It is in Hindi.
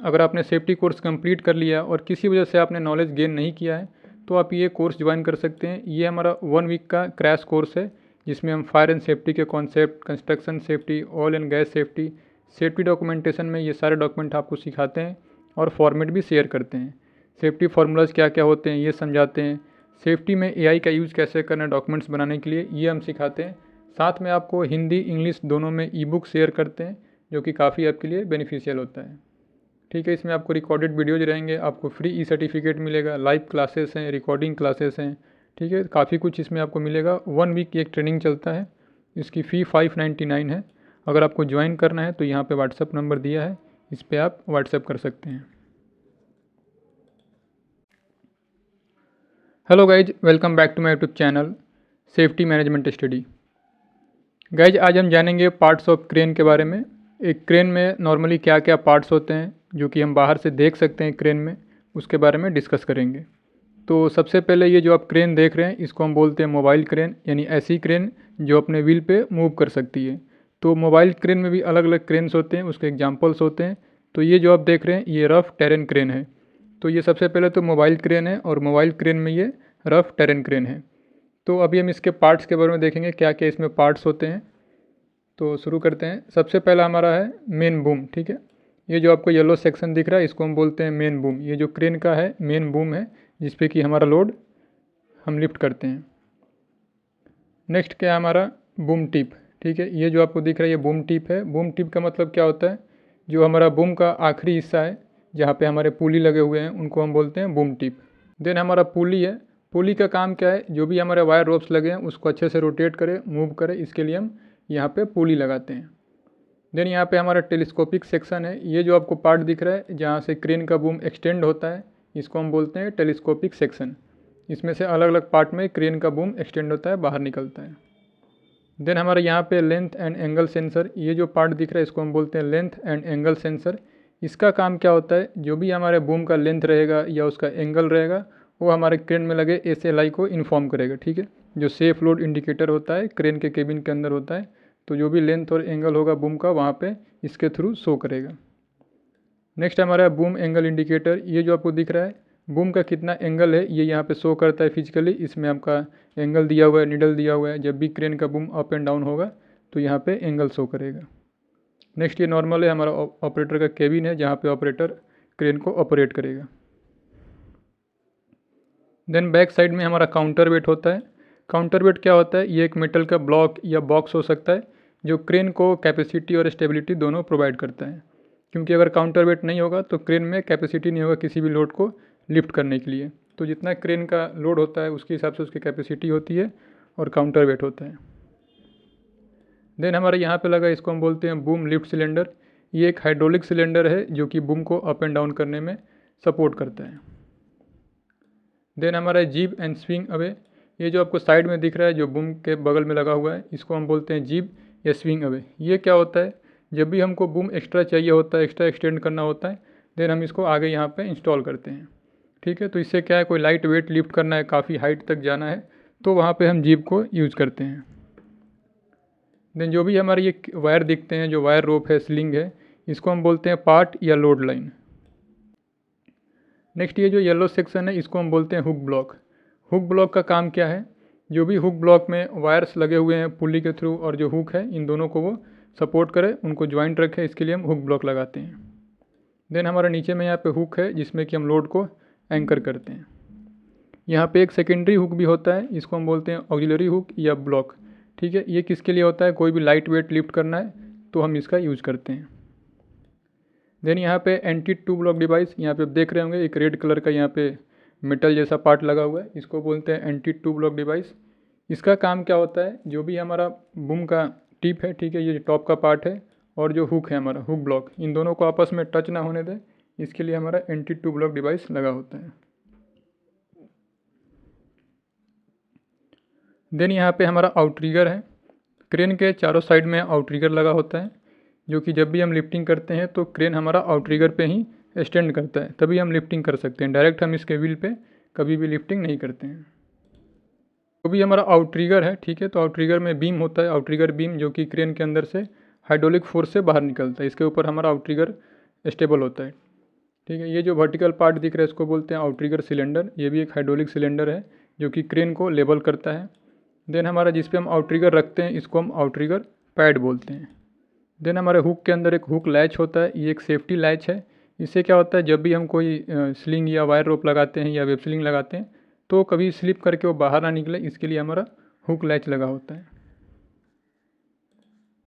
अगर आपने सेफ्टी कोर्स कंप्लीट कर लिया और किसी वजह से आपने नॉलेज गेन नहीं किया है तो आप ये कोर्स ज्वाइन कर सकते हैं। ये हमारा 1 वीक का क्रैश कोर्स है जिसमें हम फायर एंड सेफ्टी के concept, construction safety, oil and gas safety, safety documentation में ये सारे डॉक्यूमेंट आपको सिखाते हैं और फॉर्मेट भी शेयर करते हैं। सेफ्टी फार्मूलाज क्या क्या होते हैं ये समझाते हैं। सेफ्टी में एआई का यूज़ कैसे करना है डॉक्यूमेंट्स बनाने के लिए ये हम सिखाते हैं। साथ में आपको हिंदी इंग्लिश दोनों में ई बुक शेयर करते हैं जो कि काफ़ी आपके लिए बेनिफिशियल होता है। ठीक है, इसमें आपको रिकॉर्डेड वीडियोज रहेंगे, आपको फ्री ई सर्टिफिकेट मिलेगा, लाइव क्लासेस हैं, रिकॉर्डिंग क्लासेस हैं। ठीक है, काफ़ी कुछ इसमें आपको मिलेगा। 1 वीक की एक ट्रेनिंग चलता है, इसकी फ़ी 599 है। अगर आपको ज्वाइन करना है तो यहाँ पे व्हाट्सअप नंबर दिया है, इस पर आप व्हाट्सअप कर सकते हैं। Hello guys, welcome back to my YouTube channel safety management study. Guys आज हम जानेंगे पार्ट्स ऑफ क्रेन के बारे में। एक क्रेन में नॉर्मली क्या क्या पार्ट्स होते हैं जो कि हम बाहर से देख सकते हैं क्रेन में, उसके बारे में डिस्कस करेंगे। तो सबसे पहले ये जो आप क्रेन देख रहे हैं इसको हम बोलते हैं मोबाइल क्रेन, यानी ऐसी क्रेन जो अपने व्हील पे मूव कर सकती है। तो मोबाइल क्रेन में भी अलग अलग क्रेन्स होते हैं, उसके एग्जाम्पल्स होते हैं। तो ये जो आप देख रहे हैं ये रफ टेरेन क्रेन है। तो ये सबसे पहले तो मोबाइल क्रेन है और मोबाइल क्रेन में ये रफ टेरेन क्रेन है। तो अभी हम इसके पार्ट्स के बारे में देखेंगे क्या क्या इसमें पार्ट्स होते हैं। तो शुरू करते हैं। सबसे पहला हमारा है मेन बूम। ठीक है, ये जो आपको येलो सेक्शन दिख रहा है इसको हम बोलते हैं मेन बूम। ये जो क्रेन का है मेन बूम है जिस पे कि हमारा लोड हम लिफ्ट करते हैं। नेक्स्ट क्या है हमारा बूम टिप। ठीक है, ये जो आपको दिख रहा है ये बूम टिप है। बूम टिप का मतलब क्या होता है, जो हमारा बूम का आखिरी हिस्सा है जहाँ पे हमारे पुली लगे हुए हैं उनको हम बोलते हैं बूम टिप। देन हमारा पुली है। पुली का काम क्या है, जो भी हमारे वायर रोप्स लगे हैं उसको अच्छे से रोटेट करे, मूव करे, इसके लिए हम यहाँ पे पुली लगाते हैं। देन यहाँ पे हमारा टेलीस्कोपिक सेक्शन है। ये जो आपको पार्ट दिख रहा है जहाँ से क्रेन का बूम एक्सटेंड होता है इसको हम बोलते हैं टेलीस्कोपिक सेक्शन। इसमें से अलग अलग पार्ट में क्रेन का बूम एक्सटेंड होता है, बाहर निकलता है। देन हमारे यहाँ पे लेंथ एंड एंगल सेंसर, ये जो पार्ट दिख रहा है इसको हम बोलते हैं लेंथ एंड एंगल सेंसर। इसका काम क्या होता है, जो भी हमारे बूम का लेंथ रहेगा या उसका एंगल रहेगा वो हमारे क्रेन में लगे SLI को इन्फॉर्म करेगा। ठीक है, जो सेफ लोड इंडिकेटर होता है क्रेन के केबिन के अंदर होता है, तो जो भी लेंथ और एंगल होगा बूम का वहाँ पे इसके थ्रू शो करेगा। नेक्स्ट हमारा बूम एंगल इंडिकेटर। ये जो आपको दिख रहा है बूम का कितना एंगल है ये यहाँ पे शो करता है फिजिकली। इसमें आपका एंगल दिया हुआ है, निडल दिया हुआ है। जब भी क्रेन का बूम अप एंड डाउन होगा तो यहाँ पे एंगल शो करेगा। नेक्स्ट ये नॉर्मल है हमारा ऑपरेटर का केबिन है जहाँ पे ऑपरेटर क्रेन को ऑपरेट करेगा। देन बैक साइड में हमारा काउंटर वेट होता है। काउंटर वेट क्या होता है, ये एक मेटल का ब्लॉक या बॉक्स हो सकता है जो क्रेन को कैपेसिटी और स्टेबिलिटी दोनों प्रोवाइड करता है। क्योंकि अगर काउंटर वेट नहीं होगा तो क्रेन में कैपेसिटी नहीं होगा किसी भी लोड को लिफ्ट करने के लिए। तो जितना क्रेन का लोड होता है उसके हिसाब से उसकी कैपेसिटी होती है और काउंटर वेट होता है। देन हमारे यहाँ पे लगा इसको हम बोलते हैं बूम लिफ्ट सिलेंडर। ये एक हाइड्रोलिक सिलेंडर है जो कि बूम को अप एंड डाउन करने में सपोर्ट करता है। देन हमारा जीब एंड स्विंग अवे। ये जो आपको साइड में दिख रहा है जो बूम के बगल में लगा हुआ है इसको हम बोलते हैं जीब या स्विंग अवे। ये क्या होता है, जब भी हमको बूम एक्स्ट्रा चाहिए होता है, एक्स्ट्रा एक्सटेंड करना होता है, देन हम इसको आगे यहाँ पे इंस्टॉल करते हैं। ठीक है, तो इससे क्या है, कोई लाइट वेट लिफ्ट करना है, काफ़ी हाइट तक जाना है तो वहाँ पे हम जीब को यूज़ करते हैं। देन जो भी हमारे ये वायर दिखते हैं, जो वायर रोप है, स्लिंग है, इसको हम बोलते हैं पार्ट या लोड लाइन। नेक्स्ट ये जो येलो सेक्शन है इसको हम बोलते हैं हुक ब्लॉक। हुक ब्लॉक का काम क्या है, जो भी हुक ब्लॉक में वायर्स लगे हुए हैं पुली के थ्रू और जो हुक है इन दोनों को वो सपोर्ट करे, उनको ज्वाइंट रखे, इसके लिए हम हुक ब्लॉक लगाते हैं। देन हमारा नीचे में यहाँ पे हुक है जिसमें कि हम लोड को एंकर करते हैं। यहाँ पे एक सेकेंडरी हुक भी होता है, इसको हम बोलते हैं ऑक्सिलरी हुक या ब्लॉक। ठीक है, ये किसके लिए होता है, कोई भी लाइट वेट लिफ्ट करना है तो हम इसका यूज़ करते हैं। देन यहाँ पे एंटी टू ब्लॉक डिवाइस, यहाँ पे आप देख रहे होंगे एक रेड कलर का यहाँ पे मेटल जैसा पार्ट लगा हुआ है, इसको बोलते हैं एंटी टू ब्लॉक डिवाइस। इसका काम क्या होता है, जो भी हमारा बूम का टिप है, ठीक है, ये टॉप का पार्ट है और जो हुक है हमारा हुक ब्लॉक, इन दोनों को आपस में टच ना होने दें, इसके लिए हमारा एंटी टू ब्लॉक डिवाइस लगा होता है। देन यहाँ पे हमारा आउटरिगर है। क्रेन के चारों साइड में आउटरिगर लगा होता है जो कि जब भी हम लिफ्टिंग करते हैं तो क्रेन हमारा आउटरिगर पे ही स्टैंड करता है, तभी हम लिफ्टिंग कर सकते हैं। डायरेक्ट हम इसके व्हील पे कभी भी लिफ्टिंग नहीं करते हैं। तो भी हमारा आउटरिगर है, ठीक है, तो आउटरिगर में बीम होता है, आउटरिगर बीम जो कि क्रेन के अंदर से हाइड्रोलिक फोर्स से बाहर निकलता है, इसके ऊपर हमारा आउटरिगर स्टेबल होता है। ठीक है। ये जो वर्टिकल पार्ट दिख रहा है इसको बोलते हैं आउटरिगर सिलेंडर। ये भी एक हाइड्रोलिक सिलेंडर है जो कि क्रेन को लेवल करता है। देन हमारा जिस पे हम आउटरिगर रखते हैं इसको हम आउटरिगर पैड बोलते हैं। देन हमारे हुक के अंदर एक हुक लैच होता है, ये एक सेफ्टी लैच है। इससे क्या होता है, जब भी हम कोई स्लिंग या वायर रोप लगाते हैं या वेब स्लिंग लगाते हैं तो कभी स्लिप करके वो बाहर ना निकले, इसके लिए हमारा हुक लैच लगा होता है।